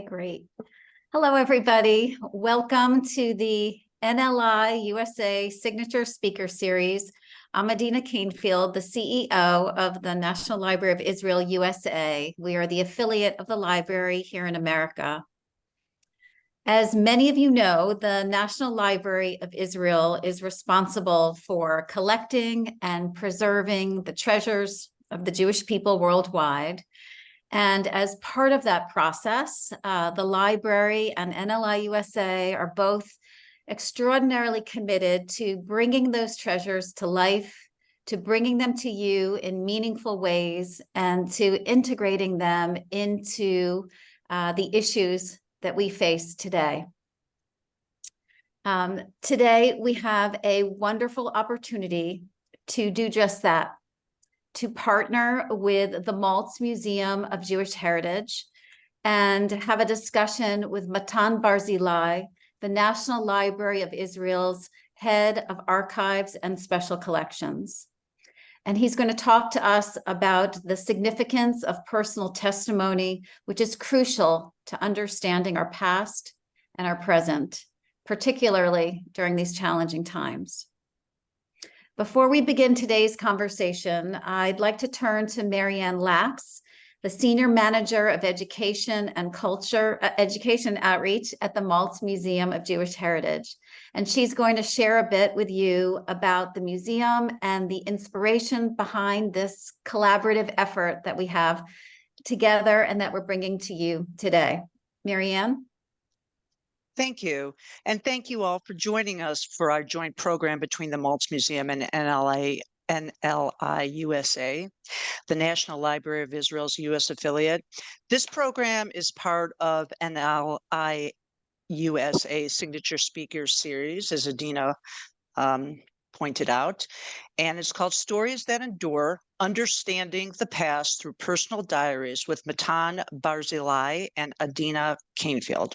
Great. Hello, everybody. Welcome to the NLI USA Signature Speaker Series. I'm Adina Kanefield, the CEO of the National Library of Israel USA. We are the affiliate of the library here in America. As many of you know, the National Library of Israel is responsible for collecting and preserving the treasures of the Jewish people worldwide. And as part of that process, the library and NLI USA are both extraordinarily committed to bringing those treasures to life, to bringing them to you in meaningful ways, and to integrating them into the issues that we face today. Today, we have a wonderful opportunity to do just that, to partner with the Maltz Museum of Jewish Heritage and have a discussion with Matan Barzilai, the National Library of Israel's head of archives and special collections. And he's going to talk to us about the significance of personal testimony, which is crucial to understanding our past and our present, particularly during these challenging times. Before we begin today's conversation, I'd like to turn to Marianne Lax, the Senior Manager of Education and Education Outreach at the Maltz Museum of Jewish Heritage. And she's going to share a bit with you about the museum and the inspiration behind this collaborative effort that we have together and that we're bringing to you today. Marianne? Thank you. And thank you all for joining us for our joint program between the Maltz Museum and NLI USA, the National Library of Israel's U.S. affiliate. This program is part of NLI USA Signature Speaker Series, as Adina pointed out, and it's called Stories That Endure, Understanding the Past Through Personal Diaries with Matan Barzilai and Adina Kanefield.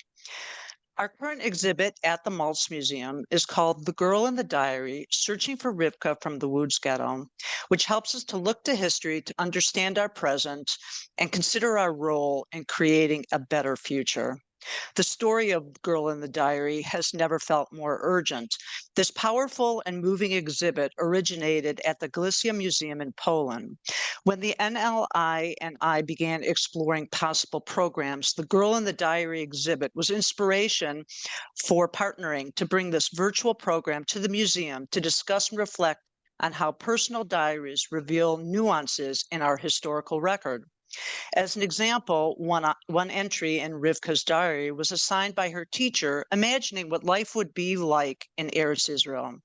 Our current exhibit at the Maltz Museum is called The Girl in the Diary, Searching for Rivka from the Woods Ghetto, which helps us to look to history to understand our present and consider our role in creating a better future. The story of The Girl in the Diary has never felt more urgent. This powerful and moving exhibit originated at the Galicia Museum in Poland. When the NLI and I began exploring possible programs, the Girl in the Diary exhibit was inspiration for partnering to bring this virtual program to the museum to discuss and reflect on how personal diaries reveal nuances in our historical record. As an example, one entry in Rivka's diary was assigned by her teacher, imagining what life would be like in Eretz Israel.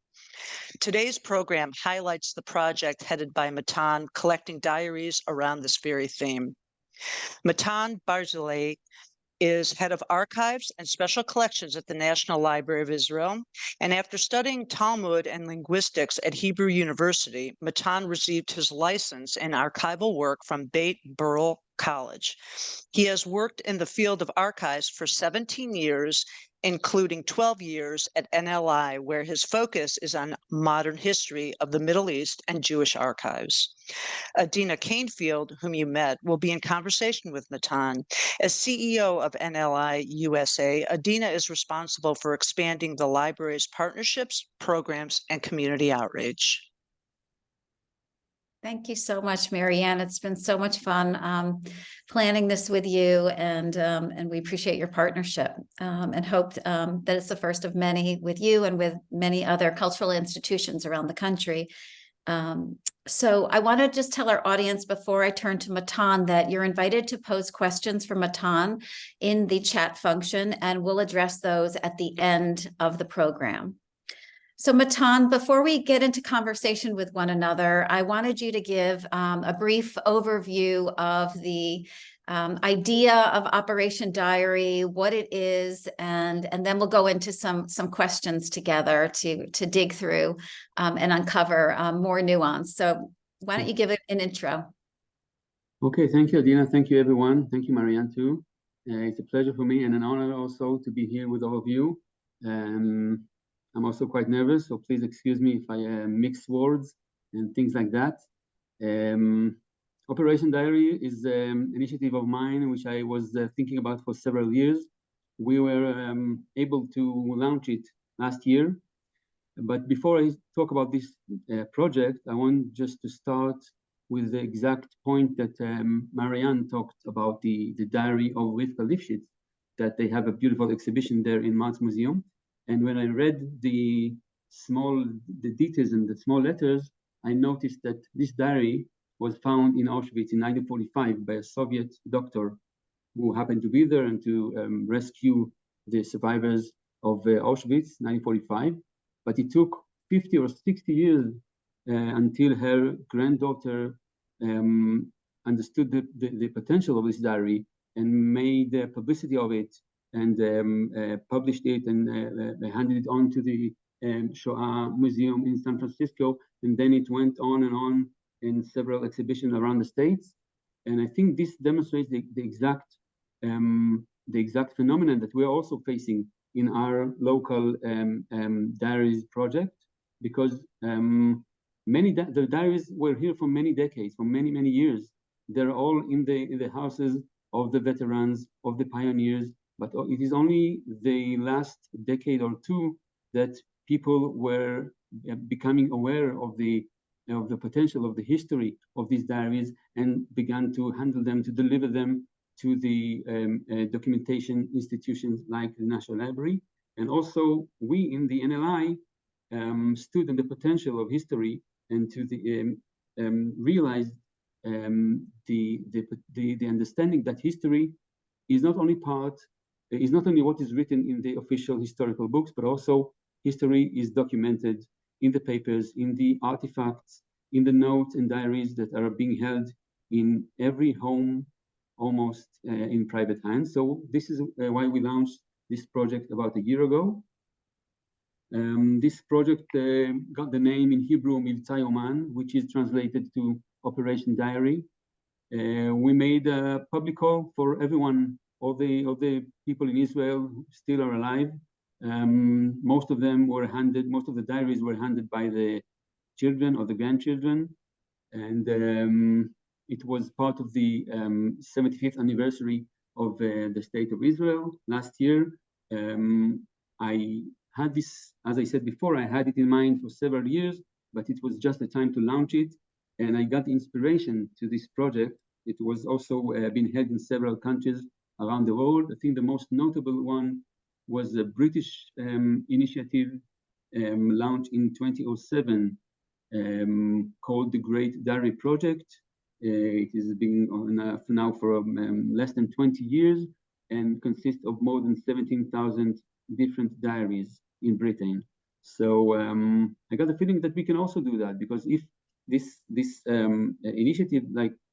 Today's program highlights the project headed by Matan, collecting diaries around this very theme. Matan Barzilai is head of archives and special collections at the National Library of Israel. And after studying Talmud and linguistics at Hebrew University, Matan received his license in archival work from Beit Burl College. He has worked in the field of archives for 17 years, including 12 years at NLI, where his focus is on modern history of the Middle East and Jewish archives. Adina Kanefield, whom you met, will be in conversation with Matan. As CEO of NLI USA, Adina is responsible for expanding the library's partnerships, programs, and community outreach. Thank you so much, Marianne. It's been so much fun planning this with you, and we appreciate your partnership and hope that it's the first of many with you and with many other cultural institutions around the country. So I want to just tell our audience before I turn to Matan that you're invited to pose questions for Matan in the chat function, and we'll address those at the end of the program. So Matan, before we get into conversation with one another, I wanted you to give a brief overview of the idea of Operation Diary, what it is, and then we'll go into some questions together to dig through and uncover more nuance. So why don't you give it an intro? Okay, thank you, Adina. Thank you, everyone. Thank you, Marianne, too. It's a pleasure for me and an honor also to be here with all of you. I'm also quite nervous, so please excuse me if I mix words and things like that. Operation Diary is an initiative of mine, which I was thinking about for several years. We were able to launch it last year. But before I talk about this project, I want just to start with the exact point that Marianne talked about, the diary of Rivka Lifshitz, that they have a beautiful exhibition there in Maltz Museum. And when I read the details and the small letters, I noticed that this diary was found in Auschwitz in 1945 by a Soviet doctor who happened to be there and to rescue the survivors of Auschwitz, 1945. But it took 50 or 60 years until her granddaughter understood the potential of this diary and made publicity of it and published it and handed it on to the Shoah Museum in San Francisco. And then it went on in several exhibitions around the States. And I think this demonstrates the exact phenomenon that we're also facing in our local diaries project, because the diaries were here for many decades, for many years. They're all in the houses of the veterans, of the pioneers, but it is only the last decade or two that people were becoming aware of the potential of the history of these diaries and began to handle them, to deliver them to the documentation institutions like the National Library. And also we in the NLI stood on the potential of history and to realize the understanding that history is not only what is written in the official historical books, but also history is documented in the papers, in the artifacts, in the notes and diaries that are being held in every home, almost in private hands. So this is why we launched this project about a year ago. This project got the name in Hebrew Mivtza Yoman, which is translated to Operation Diary. We made a public call for everyone, all the people in Israel who still are alive. Most of the diaries were handed by the children or the grandchildren. And it was part of the 75th anniversary of the State of Israel last year. I had this, as I said before, I had it in mind for several years, but it was just the time to launch it. And I got inspiration to this project. It was also been held in several countries around the world. I think the most notable one was a British initiative launched in 2007 called the Great Diary Project. It is being on now for less than 20 years and consists of more than 17,000 different diaries in Britain. So I got the feeling that we can also do that, because if this initiative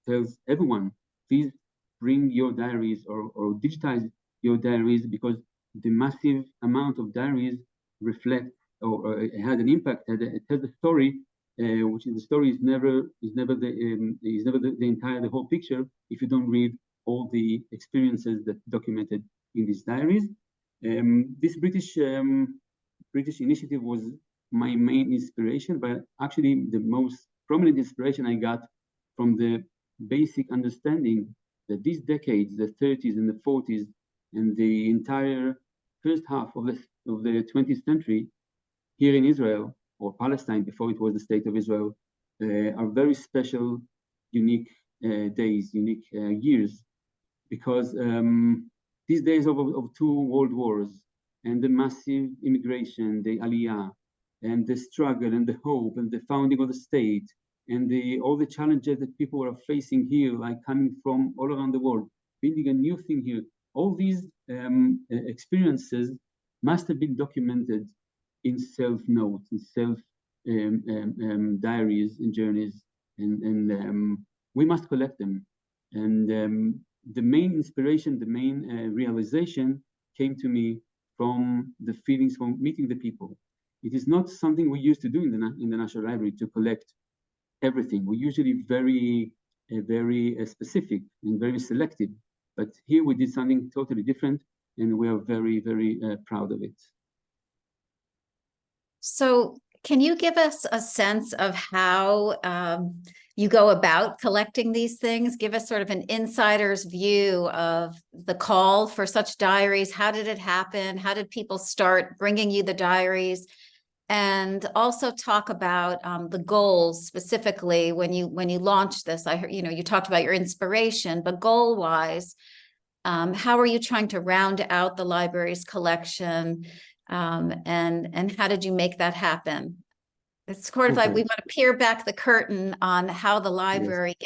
tells everyone, please bring your diaries or digitize your diaries, because the massive amount of diaries reflect or had an impact. It tells a story, which is the story is never the whole picture if you don't read all the experiences that documented in these diaries. This British initiative was my main inspiration, but actually the most prominent inspiration I got from the basic understanding that these decades, the 30s and the 40s, and the entire first half of the 20th century here in Israel, or Palestine before it was the State of Israel, are very special, unique days, unique years, because these days of two world wars and the massive immigration, the aliyah, and the struggle and the hope and the founding of the state, and all the challenges that people are facing here, like coming from all around the world, building a new thing here, all these experiences must have been documented in self-notes, in diaries and journeys, and we must collect them. And the main inspiration, the main realization came to me from the feelings from meeting the people. It is not something we used to do in the National Library, to collect everything. We're usually very specific and very selective. But here we did something totally different, and we are very proud of it. So Can you give us a sense of how you go about collecting these things? Give us sort of an insider's view of the call for such diaries. How did it happen? How did people start bringing you the diaries? And also talk about the goals specifically when you launched this. I heard, you talked about your inspiration, but goal-wise, how are you trying to round out the library's collection? And how did you make that happen? It's sort of like we want to peer back the curtain on how the library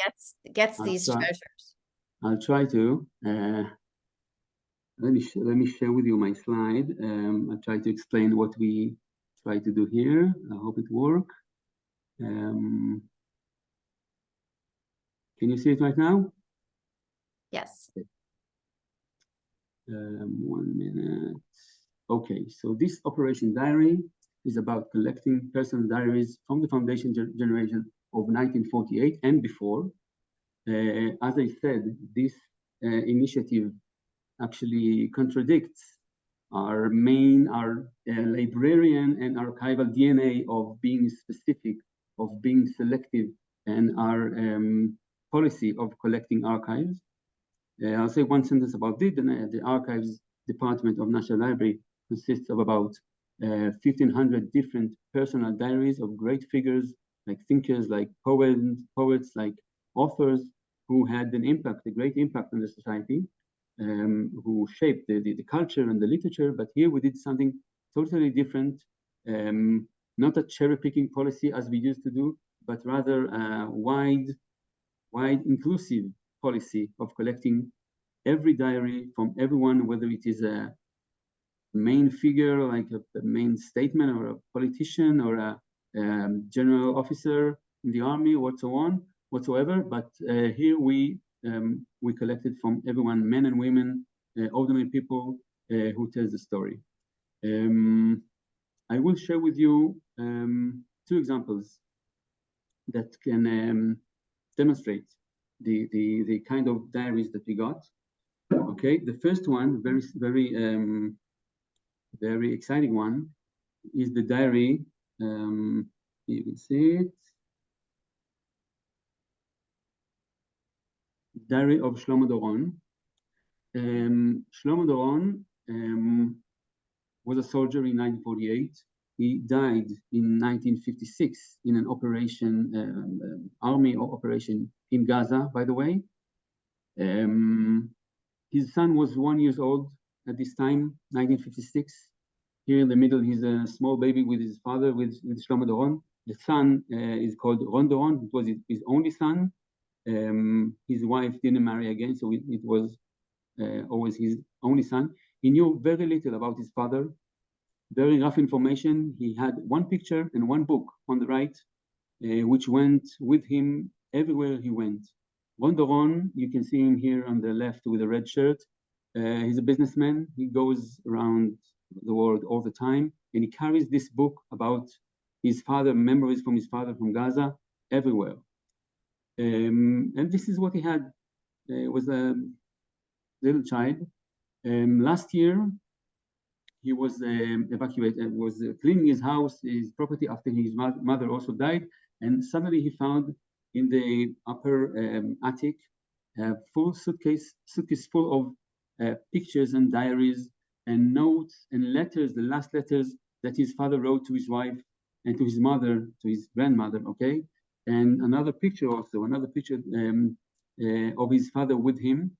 gets these treasures. I'll try to. Let me share with you my slide. I'll try to explain what we try to do here. I hope it works. Can you see it right now? Yes. 1 minute. Okay, so this Operation Diary is about collecting personal diaries from the foundation generation of 1948 and before. As I said, this initiative actually contradicts our librarian and archival DNA of being specific, of being selective, and our policy of collecting archives. I'll say one sentence about it. The Archives Department of National Library consists of about 1,500 different personal diaries of great figures, like thinkers, like poets, like authors who had an impact, a great impact on the society, who shaped the culture and the literature. But here we did something totally different, not a cherry-picking policy as we used to do, but rather a wide inclusive policy of collecting every diary from everyone, whether it is a main figure like a main statesman or a politician or a general officer in the army whatsoever. But here we collected from everyone, men and women, ordinary people who tells the story. I will share with you 2 examples that can demonstrate the kind of diaries that we got. Okay, the first one, very exciting one, is the diary. You can see it. Diary of Shlomo Doron. Shlomo Doron was a soldier in 1948. He died in 1956 in an operation, army operation in Gaza, by the way. His son was 1 year old at this time, 1956. Here in the middle, he's a small baby with his father, with Shlomo Doron. The son is called Ron Doron. It was his only son. His wife didn't marry again, so it was always his only son. He knew very little about his father, very rough information. He had 1 picture and 1 book on the right, which went with him everywhere he went. Ron Doron, you can see him here on the left with a red shirt. He's a businessman. He goes around the world all the time, and he carries this book about his father, memories from his father from Gaza, everywhere. And this is what he had. Was a little child. Last year, he was evacuated, was cleaning his house, his property, after his mother also died, and suddenly he found in the upper attic a full suitcase full of pictures and diaries and notes and letters, the last letters that his father wrote to his wife and to his mother, to his grandmother, okay? And another picture also, of his father with him,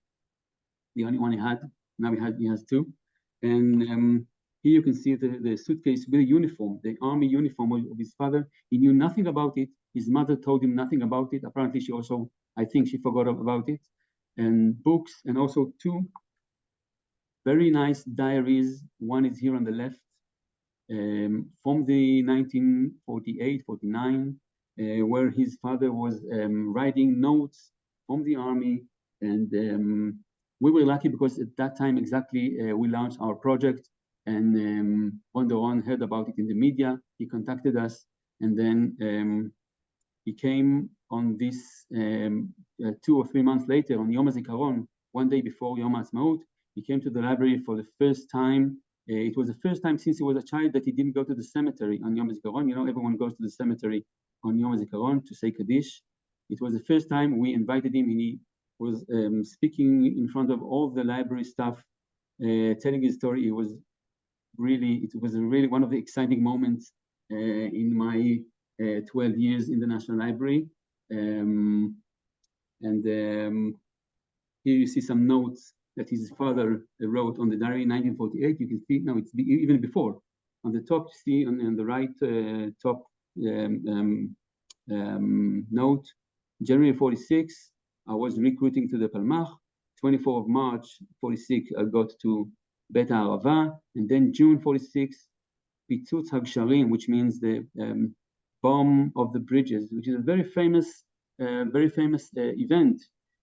the only one he had. Now he has 2. And here you can see the suitcase with a uniform, the army uniform of his father. He knew nothing about it. His mother told him nothing about it. Apparently she also, I think she forgot about it. And books, and also 2 very nice diaries. One is here on the left, from the 1948, 49, where his father was writing notes from the army. And we were lucky because at that time exactly we launched our project, and Ron Doron heard about it in the media. He contacted us, and then he came on this 2 or 3 months later on Yom HaZikaron, 1 day before Yom HaAtzmaut. He came to the library for the first time It was the first time since he was a child that he didn't go to the cemetery on Yom HaZikaron. You know, everyone goes to the cemetery on Yom HaZikaron to say Kaddish. It was the first time we invited him, and he was speaking in front of all the library staff, telling his story. It was really one of the exciting moments in my 12 years in the National Library. Here you see some notes that his father wrote on the diary in 1948. You can see, no, it's even before. On the top, you see on the right top note, January 46, I was recruiting to the Palmach. 24th of March 46, I got to Bet Arava, and then June 46, Pitzutz Hagsharim, which means the bomb of the bridges, which is a very famous event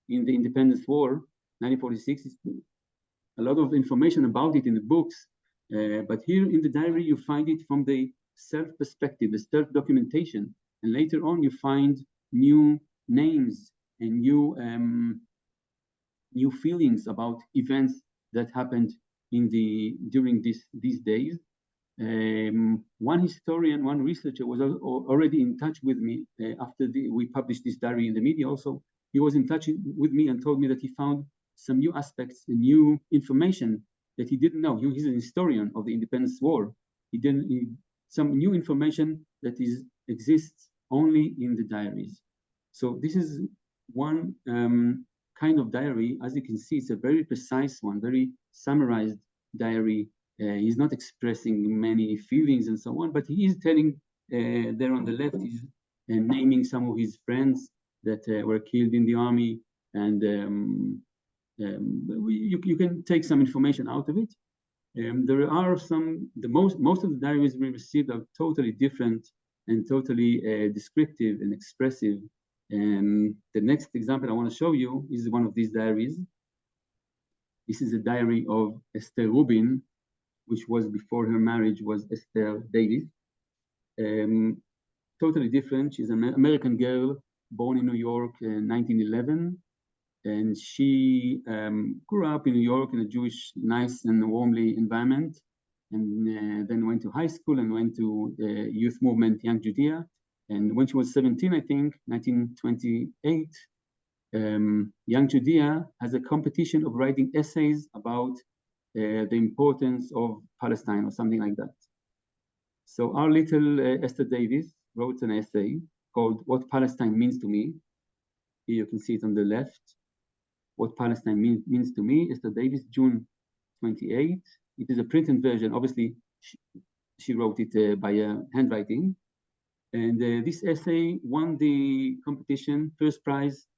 in the Independence War, 1946. A lot of information about it in the books, but here in the diary you find it from the self-perspective, the self-documentation, and later on you find new names and new feelings about events that happened during these days. One historian, one researcher was already in touch with me after we published this diary in the media. Also, he was in touch with me and told me that he found some new aspects and new information that he didn't know. He's an historian of the Independence War. Some new information that exists only in the diaries. So this is one kind of diary. As you can see, it's a very precise one, very summarized diary. He's not expressing many feelings and so on, but he is telling there on the left, he's naming some of his friends that were killed in the army, and you can take some information out of it. There are most of the diaries we received are totally different and totally descriptive and expressive. The next example I want to show you is one of these diaries. This is a diary of Esther Rubin, which was before her marriage was Esther Davis. Totally different. She's an American girl born in New York in 1911. And she grew up in New York in a Jewish, nice and warmly environment. And then went to high school and went to the youth movement, Young Judea. And when she was 17, I think, 1928, Young Judea has a competition of writing essays about the importance of Palestine or something like that. So our little Esther Davis wrote an essay called What Palestine Means to Me. Here you can see it on the left. What Palestine means to me, Esther Davis, June 28. It is a printed version. Obviously, she wrote it by handwriting. And this essay won the competition, first prize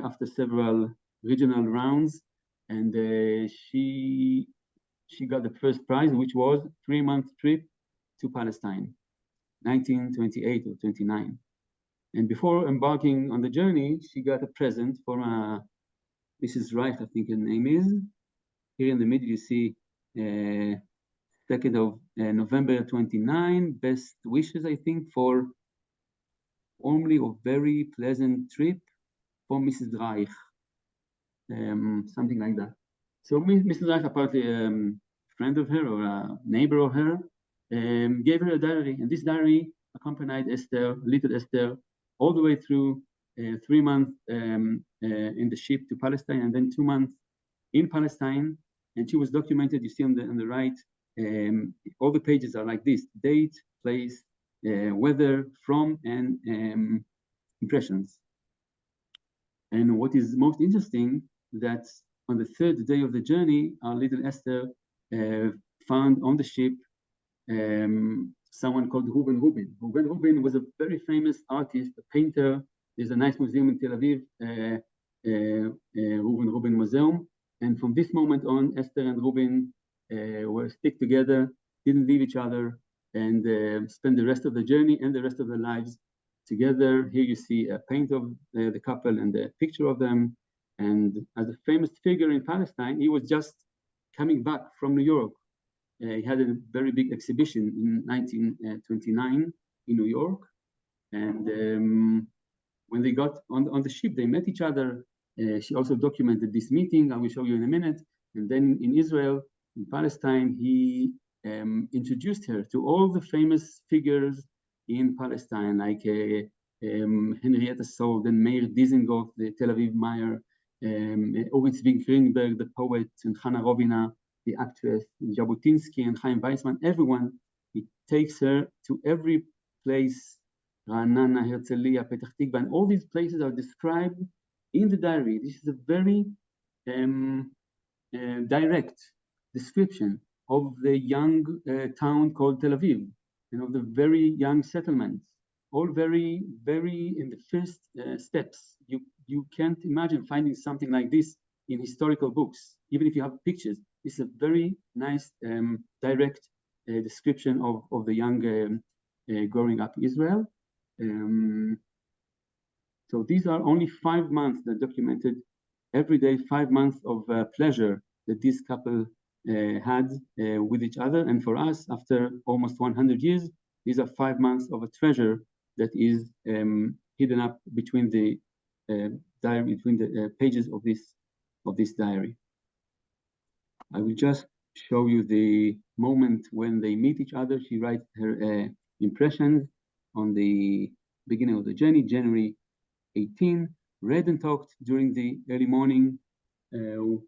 after several regional rounds. And she got the first prize, which was a 3-month trip to Palestine, 1928 or 29. And before embarking on the journey, she got a present from Mrs. Reich, I think her name is. Here in the middle, you see 2nd of November 29, best wishes, I think, for warmly or very pleasant trip for Mrs. Reich, something like that. So Mrs. Reich, apparently a friend of her or a neighbor of her, gave her a diary. And this diary accompanied Esther, little Esther, all the way through 3 months in the ship to Palestine, and then 2 months in Palestine. And she was documented. You see on the right, all the pages are like this: date, place, weather, from, and impressions. And what is most interesting, that on the 3rd day of the journey, our little Esther found on the ship someone called Reuven Rubin. Reuven Rubin was a very famous artist, a painter. There's a nice museum in Tel Aviv, Reuven Rubin Museum. And from this moment on, Esther and Reuven were stick together, didn't leave each other, and spent the rest of the journey and the rest of their lives together. Here you see a paint of the couple and a picture of them. And as a famous figure in Palestine, he was just coming back from New York. He had a very big exhibition in 1929 in New York. And when they got on the ship, they met each other. She also documented this meeting. I will show you in a minute. And then in Israel, in Palestine, he introduced her to all the famous figures in Palestine, like Henrietta Szold and Meir Dizengoff, the Tel Aviv mayor, Orit Zvi Greenberg, the poet, and Hannah Rovina, the actress, Jabotinsky and Chaim Weizmann, everyone. He takes her to every place, Ra'anana, Herzliya, Petach Tikva, and all these places are described in the diary. This is a very direct description of the young town called Tel Aviv, and of the very young settlements, all very, very in the first steps. You can't imagine finding something like this in historical books, even if you have pictures. This is a very nice, direct description of the young growing up Israel. So these are only 5 months that documented every day, 5 months of pleasure that this couple had with each other. And for us, after almost 100 years, these are 5 months of a treasure that is hidden up between the diary, between the pages of this diary. I will just show you the moment when they meet each other. She writes her impressions on the beginning of the journey, January 18, read and talked during the early morning,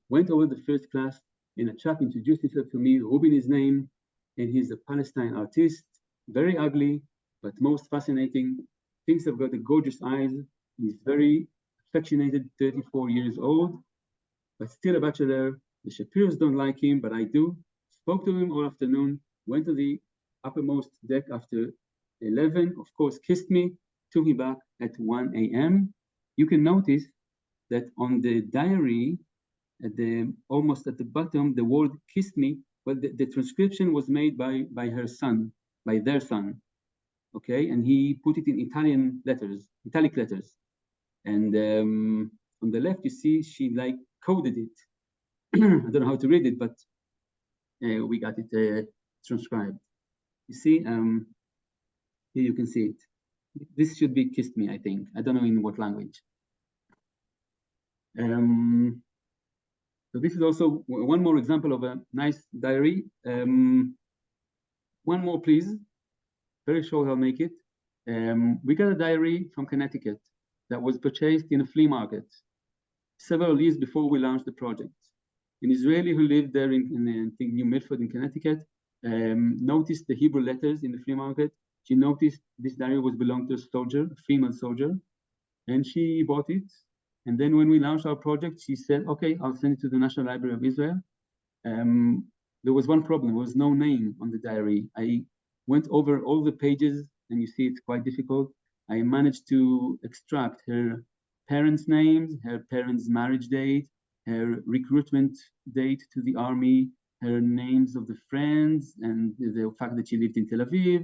went over the first class, and a chap introduced himself to me, Rubin his name, and he's a Palestine artist, very ugly, but most fascinating. Thinks I've got the gorgeous eyes. He's very affectionated, 34 years old, but still a bachelor. The Shapiros don't like him, but I do. Spoke to him all afternoon, went to the uppermost deck after 11, of course, kissed me, took me back at 1 a.m. You can notice that on the diary, almost at the bottom, the word kissed me, but the transcription was made by her son, by their son, okay? And he put it in Italian letters, italic letters. And on the left, you see she like coded it. I don't know how to read it, but we got it transcribed. You see, here you can see it. This should be kissed me, I think. I don't know in what language. So this is also one more example of a nice diary. One more, please. Very short, I'll make it. We got a diary from Connecticut that was purchased in a flea market several years before we launched the project. An Israeli who lived there in I think, New Milford in Connecticut noticed the Hebrew letters in the flea market. She noticed this diary was belonged to a soldier, a female soldier, and she bought it. And then when we launched our project, she said, okay, I'll send it to the National Library of Israel. There was one problem, there was no name on the diary. I went over all the pages, and you see it's quite difficult. I managed to extract her parents' names, her parents' marriage date, her recruitment date to the army, her names of the friends, and the fact that she lived in Tel Aviv.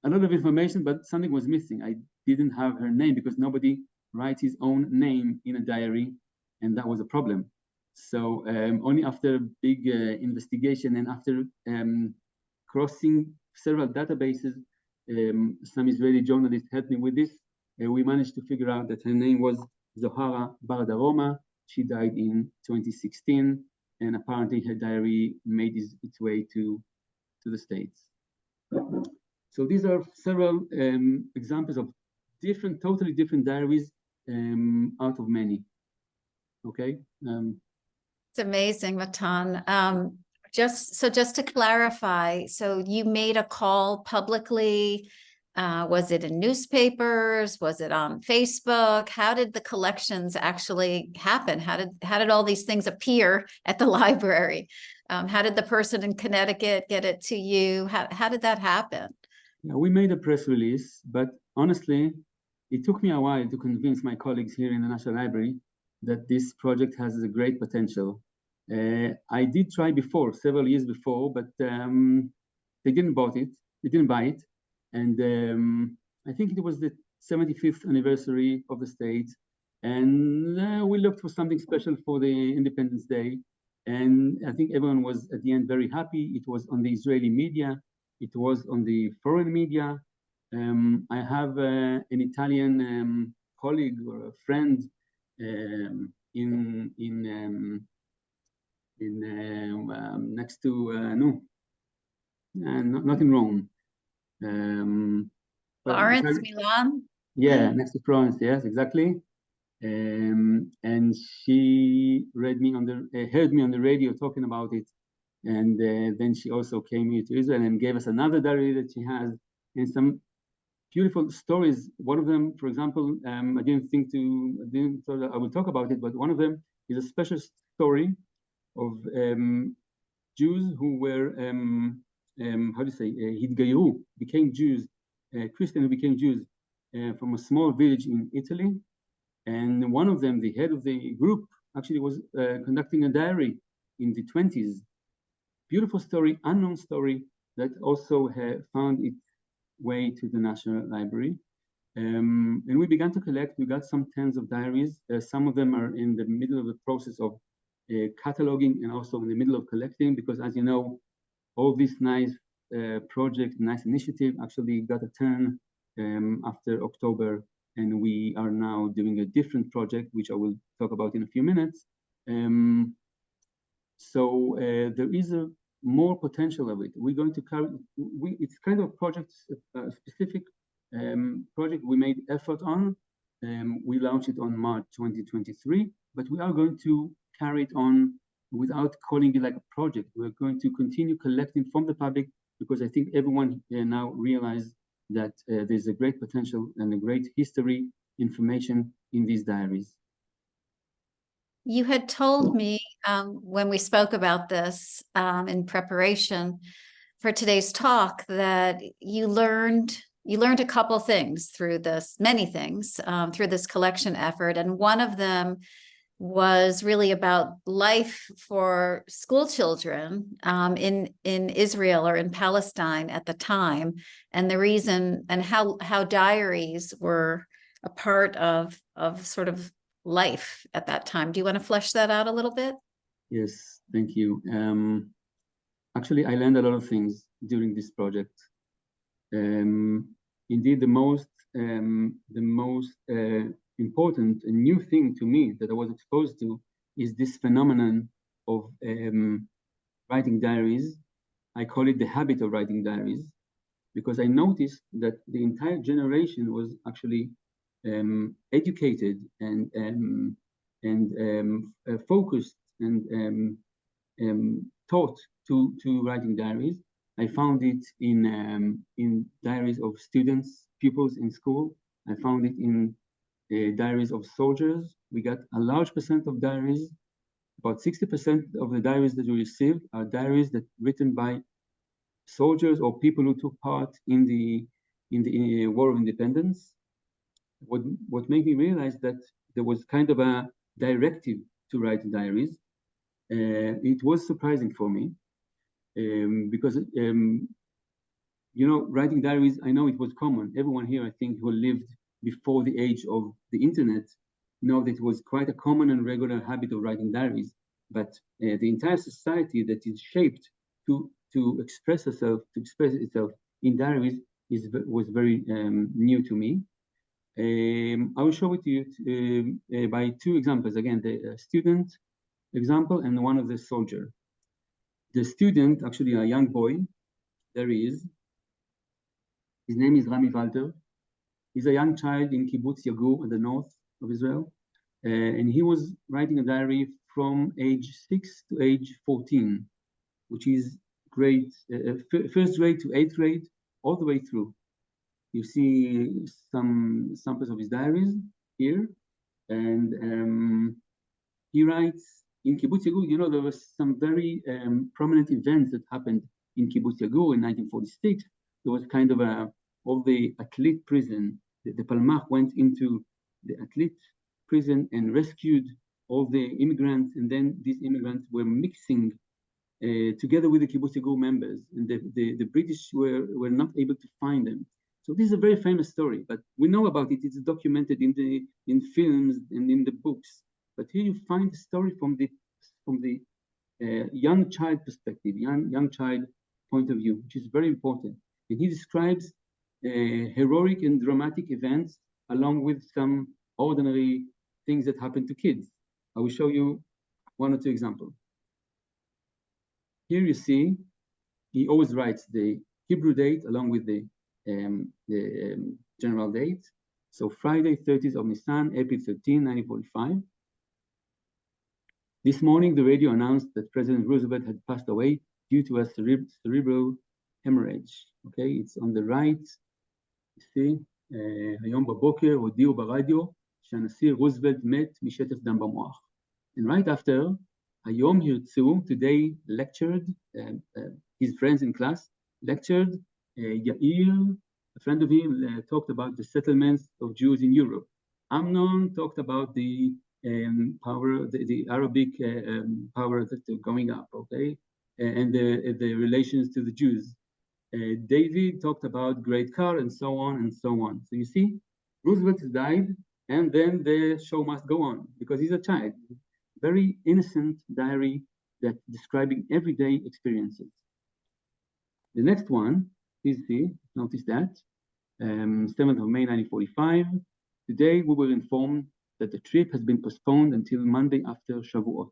A lot of information, but something was missing. I didn't have her name because nobody writes his own name in a diary, and that was a problem. So only after a big investigation and after crossing several databases, some Israeli journalists helped me with this. We managed to figure out that her name was Zohara Bardaroma. She died in 2016, and apparently her diary made its way to the States. So these are several examples of totally different diaries out of many. Okay. It's amazing, Matan. Just to clarify, so you made a call publicly. Was it in newspapers? Was it on Facebook? How did the collections actually happen? How did all these things appear at the library? How did the person in Connecticut get it to you? How did that happen? Yeah, we made a press release, but honestly, it took me a while to convince my colleagues here in the National Library that this project has a great potential. I did try before, several years before, but they didn't buy it. They didn't buy it. And I think it was the 75th anniversary of the state. And we looked for something special for the Independence Day. And I think everyone was at the end very happy. It was on the Israeli media. It was on the foreign media. I have an Italian colleague or a friend in next to not in Rome. But Florence, Milan. yeah, next to Florence. Yes, exactly. And she heard me on the radio talking about it, and then she also came here to Israel and gave us another diary that she has, and some beautiful stories. One of them, for example, I didn't thought that I would talk about it, but one of them is a special story of Jews who were how do you say Hidgayu, became Jews, Christians who became Jews from a small village in Italy. And one of them, the head of the group, actually was conducting a diary in the 20s. Beautiful story, unknown story that also found its way to the National Library. And we began to collect. We got some tens of diaries. Some of them are in the middle of the process of cataloging and also in the middle of collecting, because as you know, all this nice project, nice initiative actually got a turn after October. And we are now doing a different project, which I will talk about in a few minutes. So there is more potential of it. We're going to carry, it's kind of project specific project we made effort on. We launched it on March 2023, but we are going to carry it on without calling it like a project. We're going to continue collecting from the public, because I think everyone now realizes that there's a great potential and a great history information in these diaries. You had told me when we spoke about this in preparation for today's talk that you learned a couple things through this, many things through this collection effort, and one of them was really about life for school children in Israel or in Palestine at the time, and the reason and how diaries were a part of sort of life at that time. Do you want to flesh that out a little bit? Yes, thank you. Actually, I learned a lot of things during this project. Indeed, the most important and new thing to me that I was exposed to is this phenomenon of writing diaries. I call it the habit of writing diaries, because I noticed that the entire generation was actually educated and focused and taught to writing diaries. I found it in diaries of students, pupils in school. I found it in diaries of soldiers. We got a large percent of diaries. About 60% of the diaries that we received are diaries that written by soldiers or people who took part in the War of Independence. What made me realize that there was kind of a directive to write diaries. It was surprising for me because you know, writing diaries, I know it was common. Everyone here, I think, who lived before the age of the internet know that it was quite a common and regular habit of writing diaries. But the entire society that is shaped to express itself in diaries was very new to me. I will show it to you by two examples. Again, the student example and one of the soldier. The student, actually a young boy, there he is. His name is Rami Walter. He's a young child in Kibbutz Yagur in the north of Israel. And he was writing a diary from age 6 to age 14, which is grade, first grade to 8th grade, all the way through. You see some samples of his diaries here. And he writes in Kibbutz Yagur. You know, there was some very prominent events that happened in Kibbutz Yagur in 1946. There was kind of all the athlete prison. The Palmach went into the athlete prison and rescued all the immigrants, and then these immigrants were mixing together with the Kibbutz Yagur members, and the British were not able to find them. So this is a very famous story, but we know about it. It's documented in films and in the books. But here you find the story from the young child perspective, young child point of view, which is very important. And he describes heroic and dramatic events along with some ordinary things that happen to kids. I will show you one or two examples. Here you see, he always writes the Hebrew date along with the general date. So Friday, 30th of Nisan, April 13, 1945. This morning, the radio announced that President Roosevelt had passed away due to a cerebral hemorrhage. Okay, it's on the right. You see, היום בבוקר הודיעו ברדיו שהנשיא רוזוולט מת משטף דם במוח. And right after, היום הרצו, today lectured, his friends in class lectured, Yair, a friend of him, talked about the settlements of Jews in Europe. Amnon talked about the power, the Arabic power that's going up, okay, and the relations to the Jews. David talked about great car and so on and so on. So you see, Roosevelt died, and then the show must go on because he's a child. Very innocent diary that describing everyday experiences. The next one, please see, notice that, 7th of May 1945. Today we were informed that the trip has been postponed until Monday after Shavuot.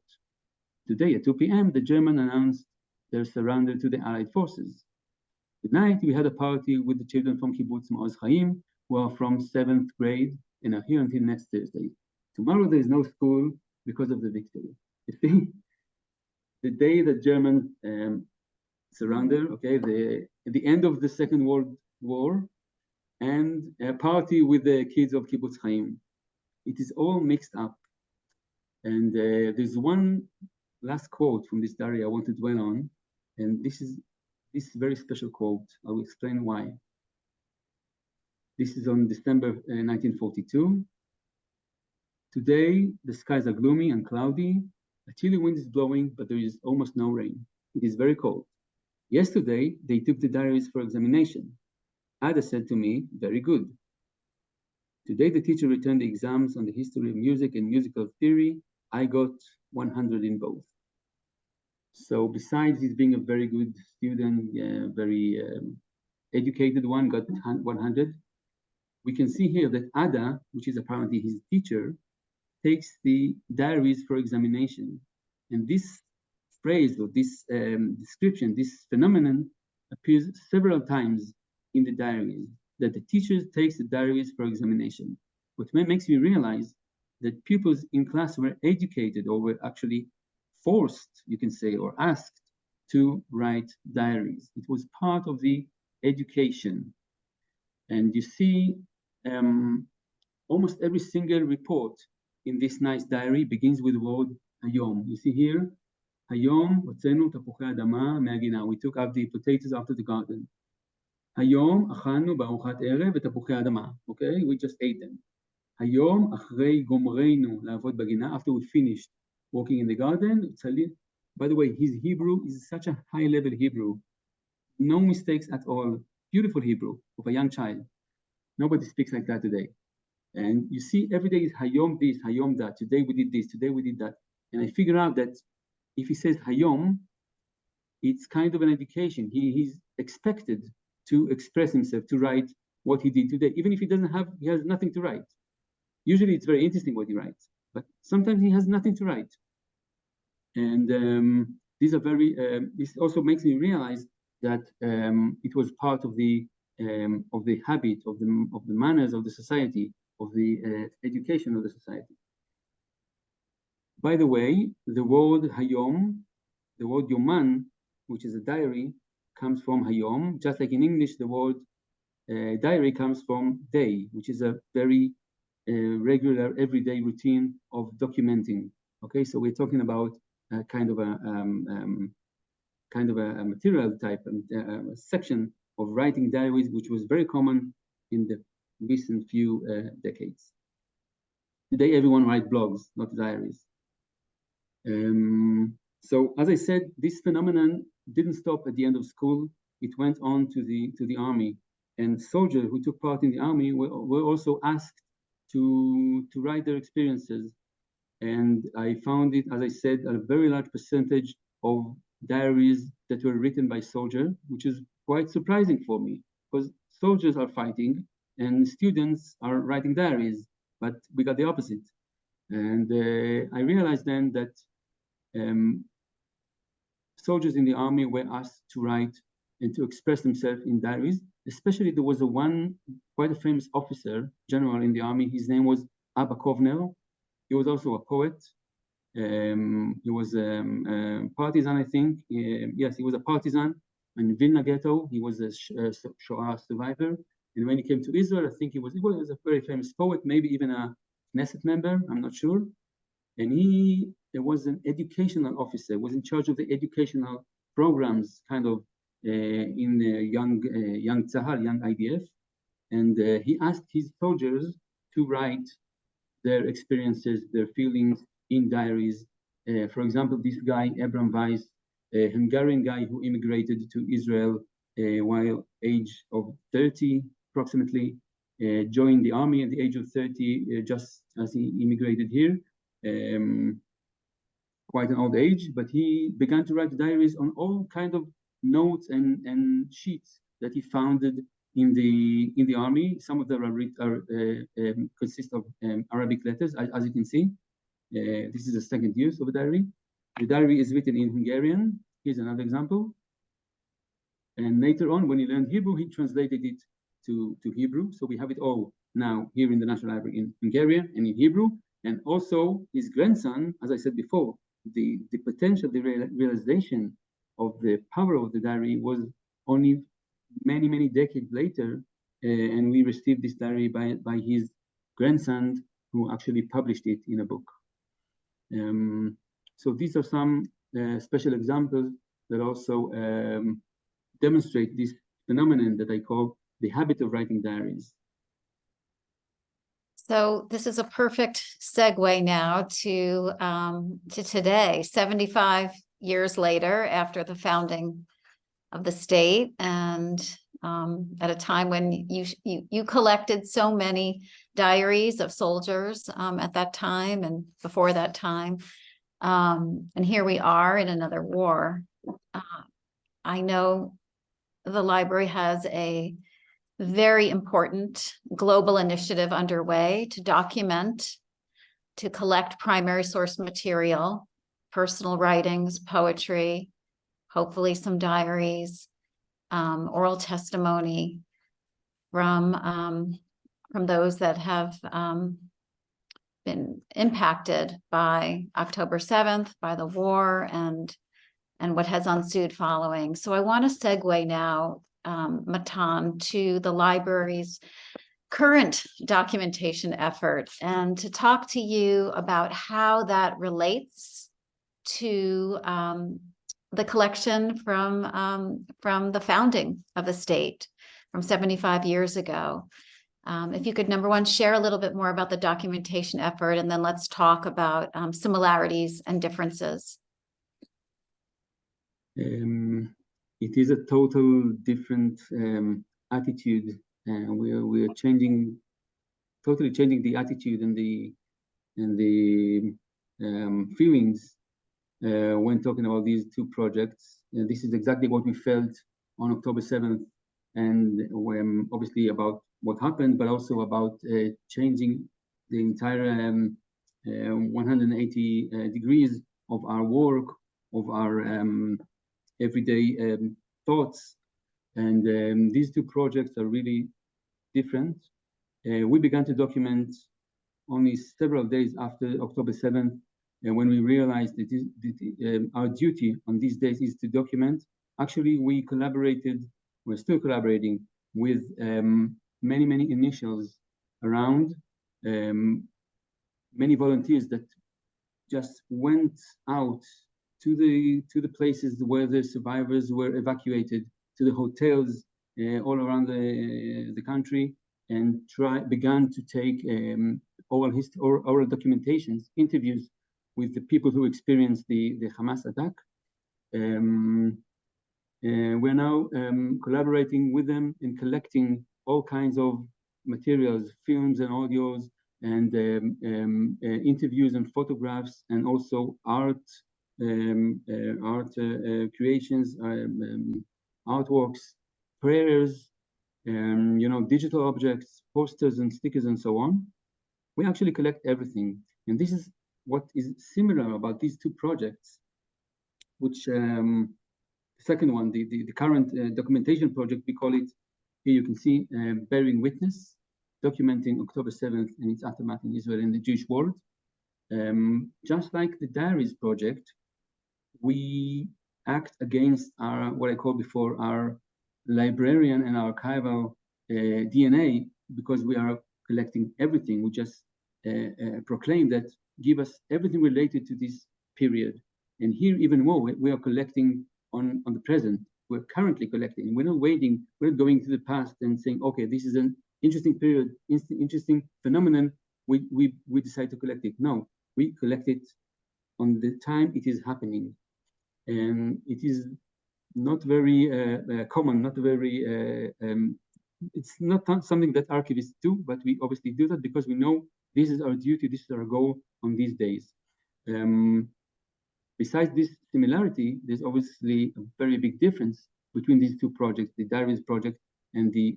Today at 2 p.m., the Germans announced their surrender to the Allied forces. Tonight, we had a party with the children from Kibbutz Ma'oz Chaim, who are from 7th grade and are here until next Thursday. Tomorrow, there is no school because of the victory. You see, the day that Germans surrender, okay, at the end of the Second World War, and a party with the kids of Kibbutz Chaim. It is all mixed up. And there's one last quote from this diary I want to dwell on, and this is very special quote. I will explain why. This is on December 1942. Today, the skies are gloomy and cloudy. A chilly wind is blowing, but there is almost no rain. It is very cold. Yesterday, they took the diaries for examination. Ada said to me, very good. Today, the teacher returned the exams on the history of music and musical theory. I got 100 in both. So besides his being a very good student, very educated one, got 100. We can see here that Ada, which is apparently his teacher, takes the diaries for examination. And this phrase or this description, this phenomenon appears several times in the diaries, that the teacher takes the diaries for examination. What makes me realize that pupils in class were educated or were actually forced, you can say, or asked to write diaries. It was part of the education. And you see almost every single report in this nice diary begins with the word Hayom. You see here, Hayom, hotzenu tapukei adama me'agina. We took out the potatoes after the garden. Hayom, achalnu ba'arochat erev v'tapukei adama. Okay, we just ate them. Hayom, achrei gomreinu la'avod b'gina. After we finished walking in the garden, by the way, his Hebrew is such a high-level Hebrew. No mistakes at all. Beautiful Hebrew of a young child. Nobody speaks like that today. And you see, every day is Hayom this, Hayom that. Today we did this, today we did that. And I figure out that if he says Hayom, it's kind of an education. He's expected to express himself, to write what he did today, even if he has nothing to write. Usually it's very interesting what he writes, but sometimes he has nothing to write. And these are very, this also makes me realize that it was part of the habit, of the manners of the society, of the education of the society. By the way, the word Hayom, the word Yoman, which is a diary, comes from Hayom, just like in English, the word diary comes from day, which is a very regular, everyday routine of documenting. Okay, so we're talking about kind of a material type, a section of writing diaries, which was very common in the recent few decades. Today, everyone writes blogs, not diaries. So, as I said, this phenomenon didn't stop at the end of school. It went on to the army, and soldiers who took part in the army were also asked to write their experiences. And I found it, as I said, a very large percentage of diaries that were written by soldiers, which is quite surprising for me, because soldiers are fighting and students are writing diaries, but we got the opposite. And I realized then that soldiers in the army were asked to write and to express themselves in diaries. Especially there was quite a famous officer, general in the army. His name was Abba Kovner. He was also a poet. He was a partisan, I think. Yes, he was a partisan. In Vilna ghetto, he was a Shoah survivor. And when he came to Israel, I think he was a very famous poet, maybe even a Knesset member, I'm not sure. And he was an educational officer, was in charge of the educational programs, kind of in young Tzahal, young IDF. And he asked his soldiers to write their experiences, their feelings in diaries. For example, this guy, Abram Weiss, a Hungarian guy who immigrated to Israel while age of 30 approximately, joined the army at the age of 30, just as he immigrated here, quite an old age, but he began to write diaries on all kind of notes and sheets that he founded in the army. Some of them consist of Arabic letters, as you can see. This is the second use of a diary. The diary is written in Hungarian. Here's another example. And later on, when he learned Hebrew, he translated it to Hebrew. So we have it all now here in the National Library in Hungarian and in Hebrew. And also his grandson, as I said before, the potential, the realization of the power of the diary was only many, many decades later. And we received this diary by his grandson, who actually published it in a book. So these are some special examples that also demonstrate this phenomenon that I call the habit of writing diaries. So this is a perfect segue now to today, 75 years later after the founding of the state, and at a time when you collected so many diaries of soldiers at that time and before that time. And here we are in another war. I know the library has a very important global initiative underway to document, to collect primary source material, personal writings, poetry, hopefully some diaries, oral testimony from those that have been impacted by October 7th, by the war and what has ensued following. So I want to segue now, Matan, to the library's current documentation effort and to talk to you about how that relates to the collection from the founding of the state from 75 years ago. If you could, number one, share a little bit more about the documentation effort, and then let's talk about similarities and differences. It is a total different attitude, and we are totally changing the attitude and the feelings when talking about these two projects. This is exactly what we felt on October 7th, and when obviously about what happened, but also about changing the entire 180 degrees of our work, of our everyday thoughts. And these two projects are really different. We began to document only several days after October 7th, and when we realized that our duty on these days is to document. Actually, we collaborated, we're still collaborating with many initials around, many volunteers that just went out to the places where the survivors were evacuated, to the hotels all around the country, and began to take oral documentations, interviews with the people who experienced the Hamas attack. We're now collaborating with them in collecting all kinds of materials, films and audios, and interviews and photographs, and also art creations, artworks, prayers, digital objects, posters and stickers and so on. We actually collect everything. And this is what is similar about these two projects. which second one, the current documentation project, we call it, here you can see, Bearing Witness, documenting October 7th and its aftermath in Israel and the Jewish world. Just like the Diaries project, we act against our, what I called before, our librarian and archival DNA, because we are collecting everything. We just proclaim that, give us everything related to this period. And here, even more, we are collecting on the present. We're currently collecting. We're not waiting. We're not going to the past and saying, okay, this is an interesting period, interesting phenomenon. We decide to collect it. No, we collect it on the time it is happening. And it is not very common, not very, it's not something that archivists do, but we obviously do that because we know this is our duty, this is our goal on these days. Besides this similarity, there's obviously a very big difference between these two projects, the Diaries project and the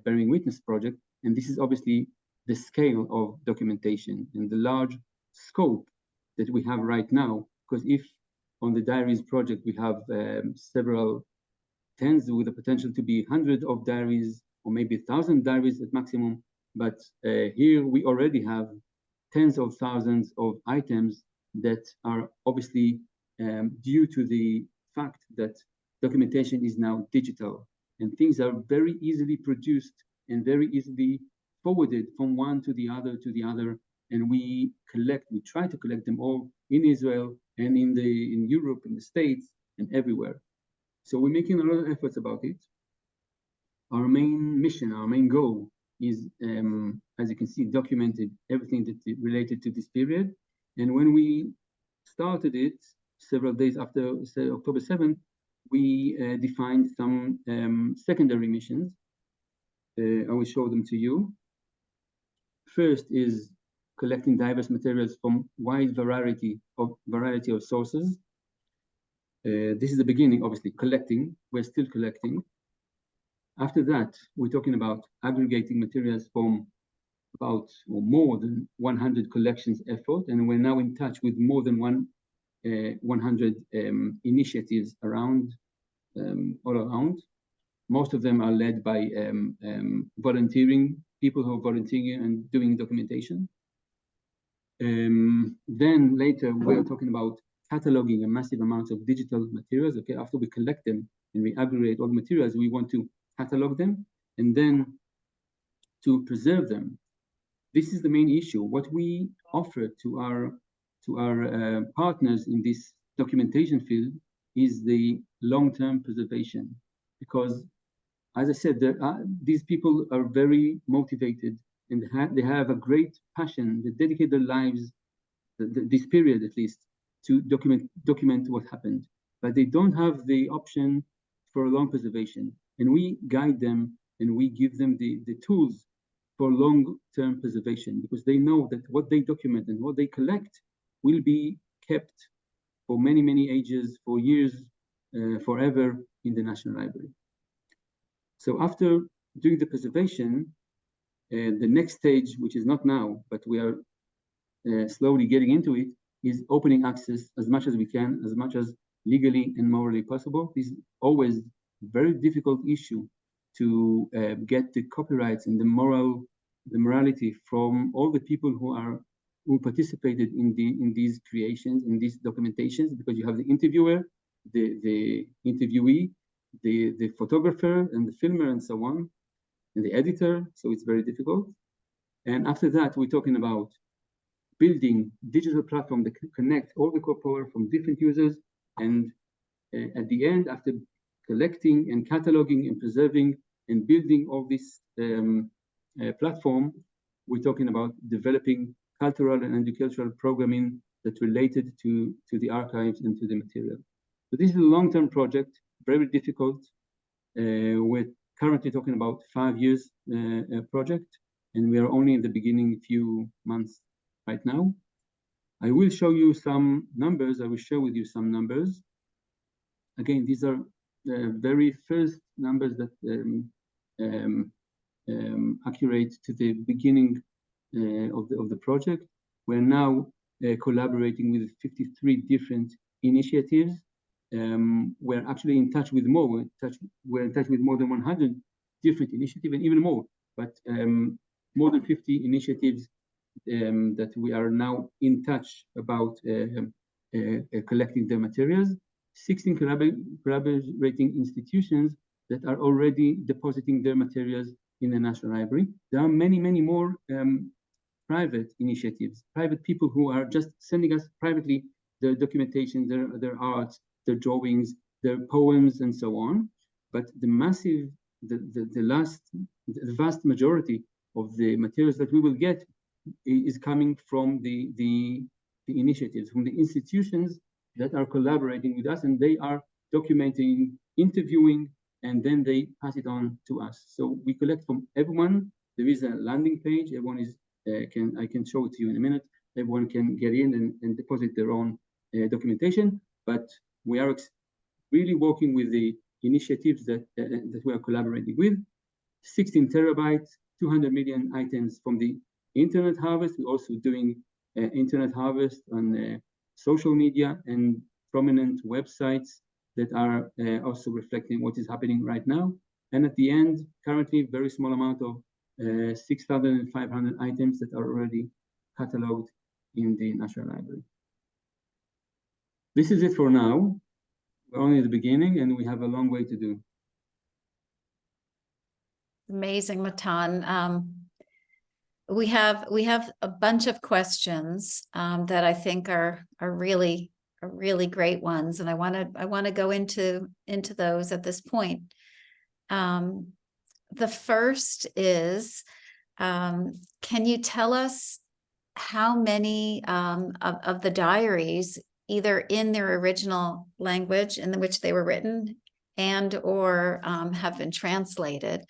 Bearing Witness project. And this is obviously the scale of documentation and the large scope that we have right now. Because if on the Diaries project, we have several tens with the potential to be hundreds of diaries or maybe 1,000 diaries at maximum. But here we already have tens of thousands of items that are obviously due to the fact that documentation is now digital and things are very easily produced and very easily forwarded from one to the other. And we try to collect them all in Israel and in Europe, in the States, and everywhere. So we're making a lot of efforts about it. Our main mission, our main goal is, as you can see, documented everything that related to this period. And when we started it, several days after October 7th, we defined some secondary missions. I will show them to you. First is collecting diverse materials from wide variety of sources. This is the beginning, obviously, collecting. We're still collecting. After that, we're talking about aggregating materials from about or more than 100 collections effort, and we're now in touch with more than 100 initiatives around, all around. Most of them are led by volunteering, people who are volunteering and doing documentation. Then later, we're talking about cataloging a massive amount of digital materials. Okay, after we collect them and we aggregate all the materials, we want to catalog them and then to preserve them. This is the main issue. What we offer to our partners in this documentation field is the long-term preservation, because, as I said, these people are very motivated and they have a great passion. They dedicate their lives, this period at least, to document what happened, but they don't have the option for long preservation. And we guide them and we give them the tools for long-term preservation, because they know that what they document and what they collect will be kept for many, many ages, for years, forever in the National Library. So after doing the preservation, the next stage, which is not now, but we are slowly getting into it, is opening access as much as we can, as much as legally and morally possible. This is always a very difficult issue to get the copyrights and the morality from all the people who participated in these creations, in these documentations, because you have the interviewer, the interviewee, the photographer and the filmer and so on, and the editor, so it's very difficult. And after that, we're talking about building digital platform that can connect all the core from different users. And at the end, after collecting and cataloging and preserving and building all this platform, we're talking about developing cultural and educational programming that's related to the archives and to the material. So this is a long-term project, very difficult. We're currently talking about 5 years project, and we are only in the beginning, few months right now. I will show you some numbers. I will share with you some numbers. Again, these are the very first numbers that accurate to the beginning of the project. We're now collaborating with 53 different initiatives we're actually in touch with more. We're in touch with more than 100 different initiatives, and even more, but more than 50 initiatives that we are now in touch about collecting their materials. 16 collaborating institutions that are already depositing their materials in the National Library. There are many, many more private initiatives, private people who are just sending us privately their documentation, their art, their drawings, their poems, and so on. But the vast majority of the materials that we will get is coming from the initiatives, from the institutions that are collaborating with us, and they are documenting, interviewing, and then they pass it on to us. So we collect from everyone. There is a landing page. Everyone is I can show it to you in a minute. Everyone can get in and deposit their own documentation. But we are really working with the initiatives that we are collaborating with. 16 terabytes, 200 million items from the internet harvest. We're also doing internet harvest on social media and prominent websites that are also reflecting what is happening right now. And at the end, currently, very small amount of 6,500 items that are already cataloged in the National Library. This is it for now. We're only at the beginning, and we have a long way to do. Amazing, Matan. We have a bunch of questions that I think are really great ones, and I want to go into those at this point. The first is, can you tell us how many of the diaries, either in their original language in which they were written and or have been translated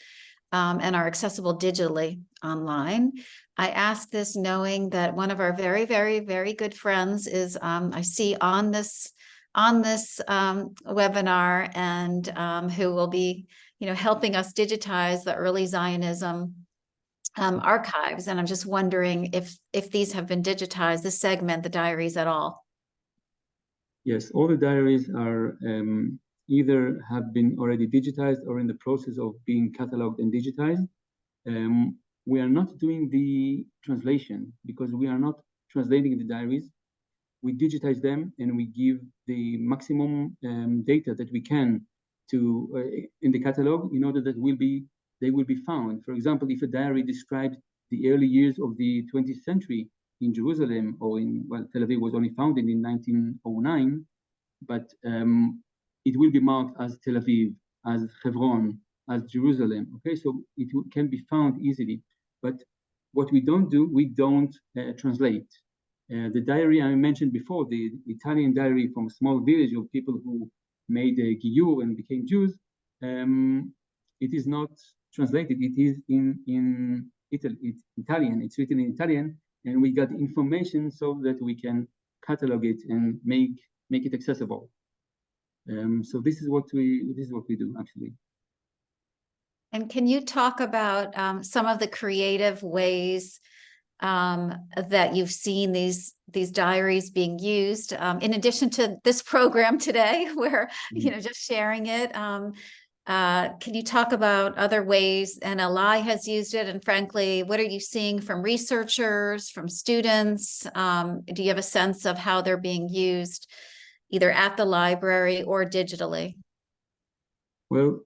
and are accessible digitally online? I ask this knowing that one of our very good friends is I see on this webinar, and who will be helping us digitize the early Zionism archives. And I'm just wondering if these have been digitized, this segment, the diaries, at all. Yes, all the diaries are either have been already digitized or in the process of being cataloged and digitized. We are not doing the translation because we are not translating the diaries. We digitize them and we give the maximum data that we can to in the catalog in order that they will be found. For example, if a diary describes the early years of the 20th century in Jerusalem or Tel Aviv was only founded in 1909, but it will be marked as Tel Aviv, as Hebron, as Jerusalem. Okay, so it can be found easily. But what we don't do, we don't translate. The diary I mentioned before, the Italian diary from a small village of people who made a giyur and became Jews, it is not translated. It is in Italy. It's Italian. It's written in Italian, and we got information so that we can catalog it and make it accessible. So this is what we do actually. And can you talk about some of the creative ways that you've seen these diaries being used, in addition to this program today, where just sharing it? Can you talk about other ways NLI has used it? And frankly, what are you seeing from researchers, from students? Do you have a sense of how they're being used, either at the library or digitally? Well,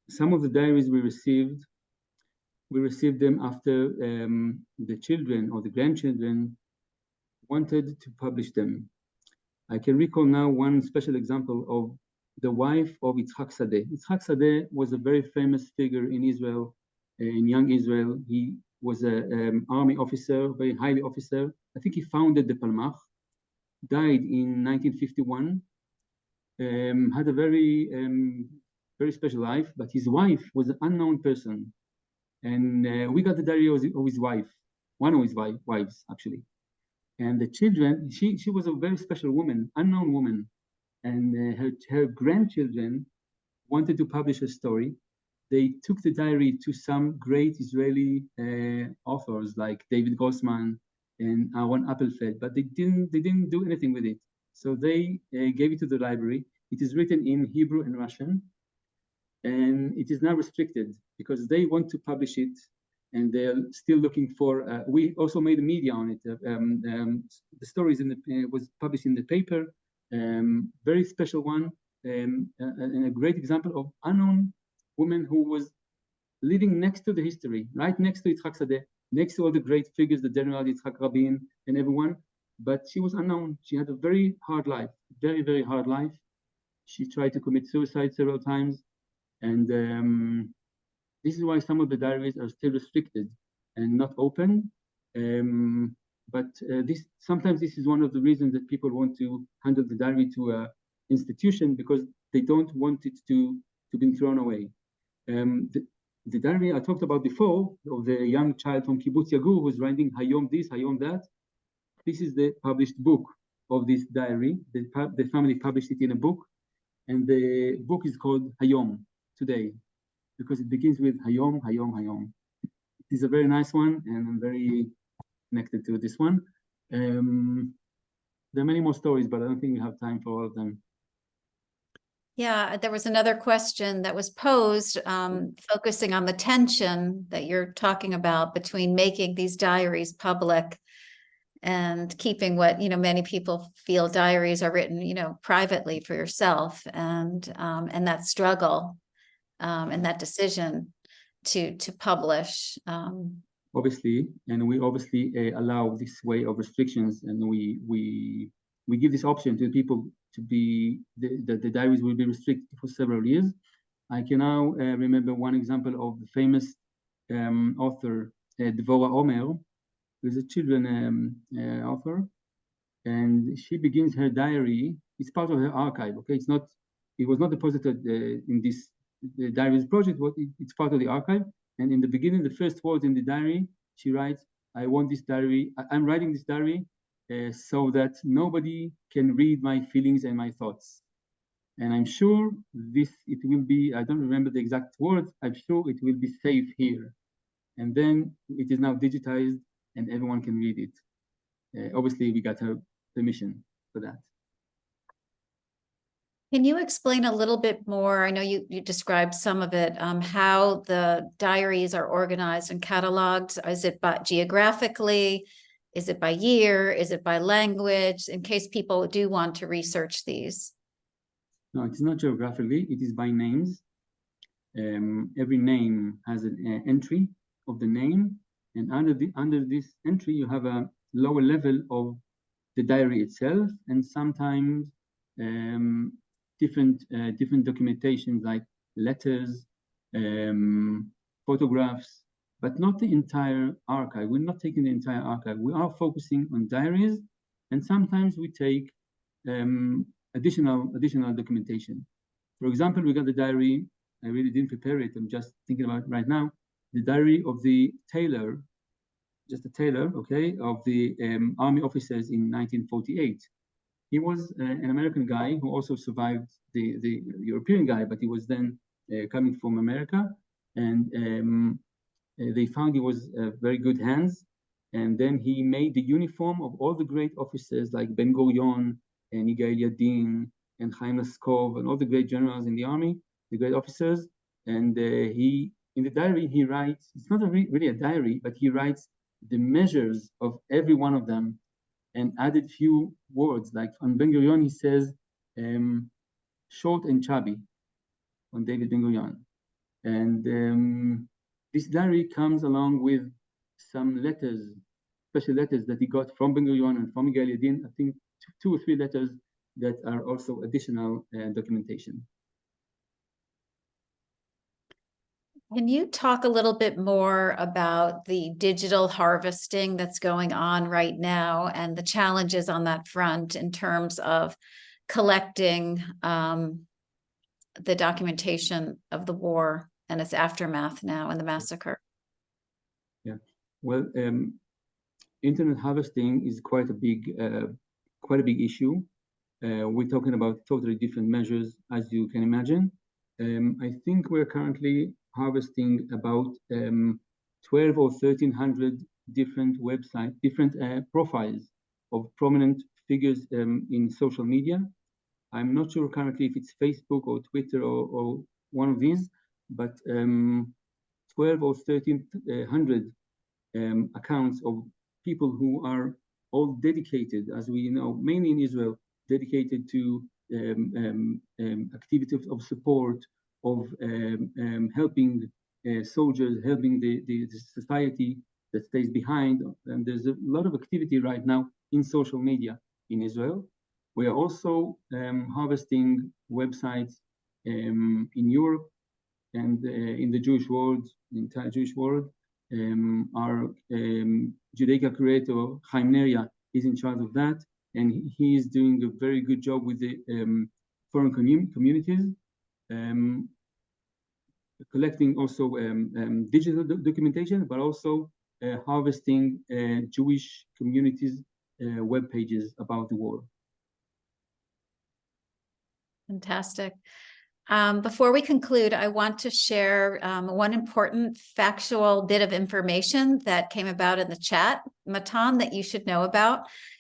some of the diaries we received them after the children or the grandchildren wanted to publish them. I can recall now one special example of the wife of Yitzhak Sadeh. Yitzhak Sadeh was a very famous figure in Israel, in young Israel. He was an army officer, very highly officer. I think he founded the Palmach, died in 1951, had a very special life, but his wife was an unknown person. And we got the diary of his wife, one of his wives, actually. And the children, she was a very special woman, unknown woman. And her grandchildren wanted to publish a story. They took the diary to some great Israeli authors like David Grossman and Aaron Appelfeld, but they didn't do anything with it. So they gave it to the library. It is written in Hebrew and Russian, and it is now restricted because they want to publish it, and they're still looking for. We also made a media on it. The stories was published in the paper. Very special one, and a great example of unknown woman who was living next to the history, right next to Yitzhak Sadeh, next to all the great figures, the General Yitzhak Rabin and everyone, but she was unknown. She had a very hard life, very, very hard life. She tried to commit suicide several times. And this is why some of the diaries are still restricted and not open. But sometimes this is one of the reasons that people want to handle the diary to an institution, because they don't want it to be thrown away. The diary I talked about before of the young child from Kibbutz Yagur who's writing Hayom this, Hayom that. This is the published book of this diary. The family published it in a book, and the book is called Hayom, today, because it begins with Hayom, Hayom, Hayom. It is a very nice one, and I'm very connected to this one. There are many more stories, but I don't think we have time for all of them. Yeah, there was another question that was posed, focusing on the tension that you're talking about between making these diaries public and keeping what, many people feel diaries are written, privately for yourself, and that struggle, and that decision to publish. Obviously, and we obviously allow this way of restrictions, and we give this option to people to be the diaries will be restricted for several years. I can now remember one example of the famous author Dvorah Omer, who is a children author, and she begins her diary. It's part of her archive. Okay, it was not deposited in this diaries project. It's part of the archive. And in the beginning, the first words in the diary, she writes, "I want this diary. I'm writing this diary so that nobody can read my feelings and my thoughts. And I'm sure it will be, I don't remember the exact words, I'm sure it will be safe here." And then it is now digitized and everyone can read it. Obviously, we got her permission for that. Can you explain a little bit more? I know you described some of it, how the diaries are organized and cataloged. Is it by geographically? Is it by year? Is it by language? In case people do want to research these. No, it's not geographically. It is by names. Every name has an entry of the name, and under this entry, you have a lower level of the diary itself, and sometimes different documentation like letters, photographs, but not the entire archive. We're not taking the entire archive. We are focusing on diaries, and sometimes we take additional documentation. For example, we got the diary. I really didn't prepare it. I'm just thinking about it right now. The diary of the tailor, just a tailor, okay, of the army officers in 1948. He was an American guy who also survived the European guy, but he was then coming from America, and they found he was very good hands. And then he made the uniform of all the great officers like Ben Gurion and Yigael Yadin and Chaim Laskov and all the great generals in the army, the great officers. And in the diary, he writes, it's not really a diary, but he writes the measures of every one of them and added few words. Like on Ben Gurion, he says, short and chubby on David Ben Gurion. And this diary comes along with some letters, special letters that he got from Ben Gurion and from Yigael Yadin. I think 2 or 3 letters that are also additional documentation. Can you talk a little bit more about the digital harvesting that's going on right now and the challenges on that front in terms of collecting the documentation of the war and its aftermath now and the massacre? Yeah, well, internet harvesting is quite a big issue. We're talking about totally different measures, as you can imagine. I think we're currently harvesting about 1,200 or 1,300 different websites, different profiles of prominent figures in social media. I'm not sure currently if it's Facebook or Twitter or one of these, but 12 or 1,300 accounts of people who are all dedicated, as we know, mainly in Israel, dedicated to activities of support, of helping soldiers, helping the society that stays behind. And there's a lot of activity right now in social media in Israel. We are also harvesting websites in Europe and in the Jewish world, the entire Jewish world. Our Judaica curator, Chaim Neria, is in charge of that, and he is doing a very good job with the foreign communities, collecting also digital documentation, but also harvesting Jewish communities' web pages about the war. Fantastic. Before we conclude, I want to share one important factual bit of information that came about in the chat, Matan, that you should know about.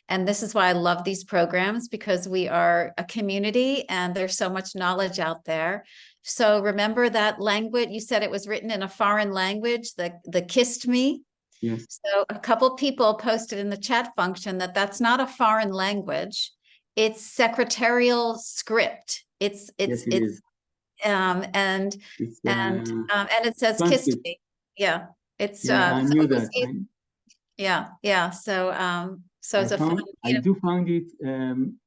And this is why I love these programs, because we are a community and there's so much knowledge out there. So remember that language, you said it was written in a foreign language, the kissed me. Yes. So a couple people posted in the chat function that that's not a foreign language. It's secretarial script. It's Yes, it is. And it says transcript. kissed me. Yeah, it's I knew that. Yeah. So it's I do find it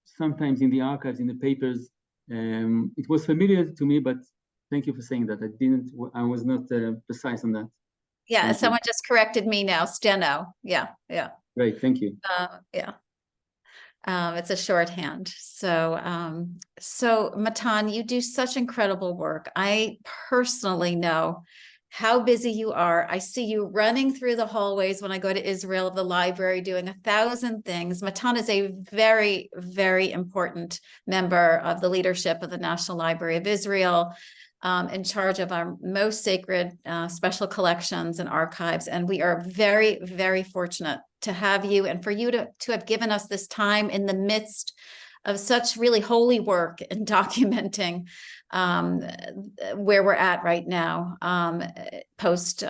sometimes in the archives, in the papers. It was familiar to me, but thank you for saying that. I was not precise on that. Yeah, Thank someone you. just corrected me now, steno. Yeah. Great, thank you. Yeah. It's a shorthand. So Matan, you do such incredible work. I personally know how busy you are. I see you running through the hallways when I go to Israel, the library, doing 1,000 things. Matan is a very, very important member of the leadership of the National Library of Israel, in charge of our most sacred special collections and archives. And we are very, very fortunate to have you and for you to have given us this time in the midst of such really holy work in documenting where we're at right now, post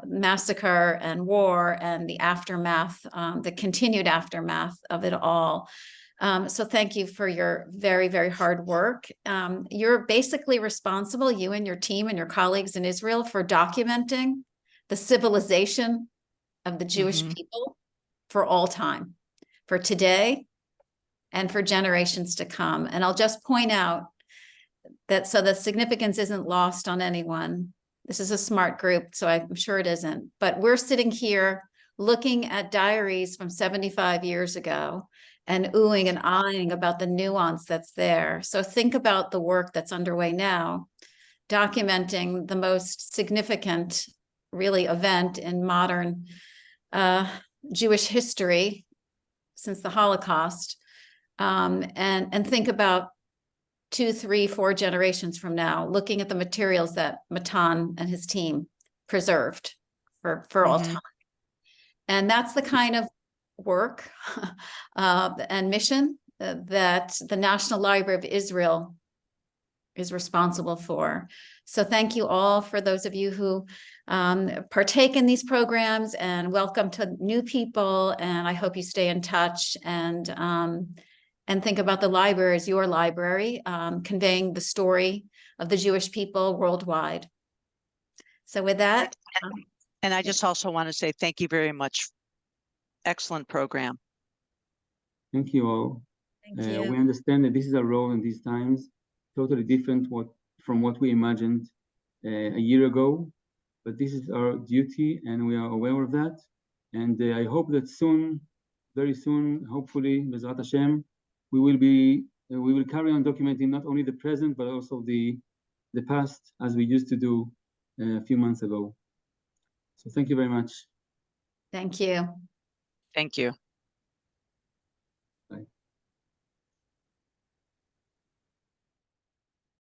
massacre and war and the aftermath, the continued aftermath of it all. So thank you for your very, very hard work. You're basically responsible, you and your team and your colleagues in Israel, for documenting the civilization of the Jewish people for all time, for today and for generations to come. And I'll just point out that so the significance isn't lost on anyone. This is a smart group, so I'm sure it isn't. But we're sitting here looking at diaries from 75 years ago and oohing and eyeing about the nuance that's there. So think about the work that's underway now, documenting the most significant, really, event in modern Jewish history since the Holocaust, and think about 2, 3, 4 generations from now, looking at the materials that Matan and his team preserved for all time. And that's the kind of work and mission that the National Library of Israel is responsible for. So thank you all for those of you who partake in these programs, and welcome to new people. And I hope you stay in touch and think about the library as your library, conveying the story of the Jewish people worldwide. So with that. And I just also want to say thank you very much. Excellent program. Thank you all. Thank you. We understand that this is our role in these times, totally different from what we imagined a year ago, but this is our duty and we are aware of that. And I hope that soon, very soon, hopefully, Bezrat Hashem, we will carry on documenting not only the present, but also the past, as we used to do a few months ago. So thank you very much. Thank you. Thank you.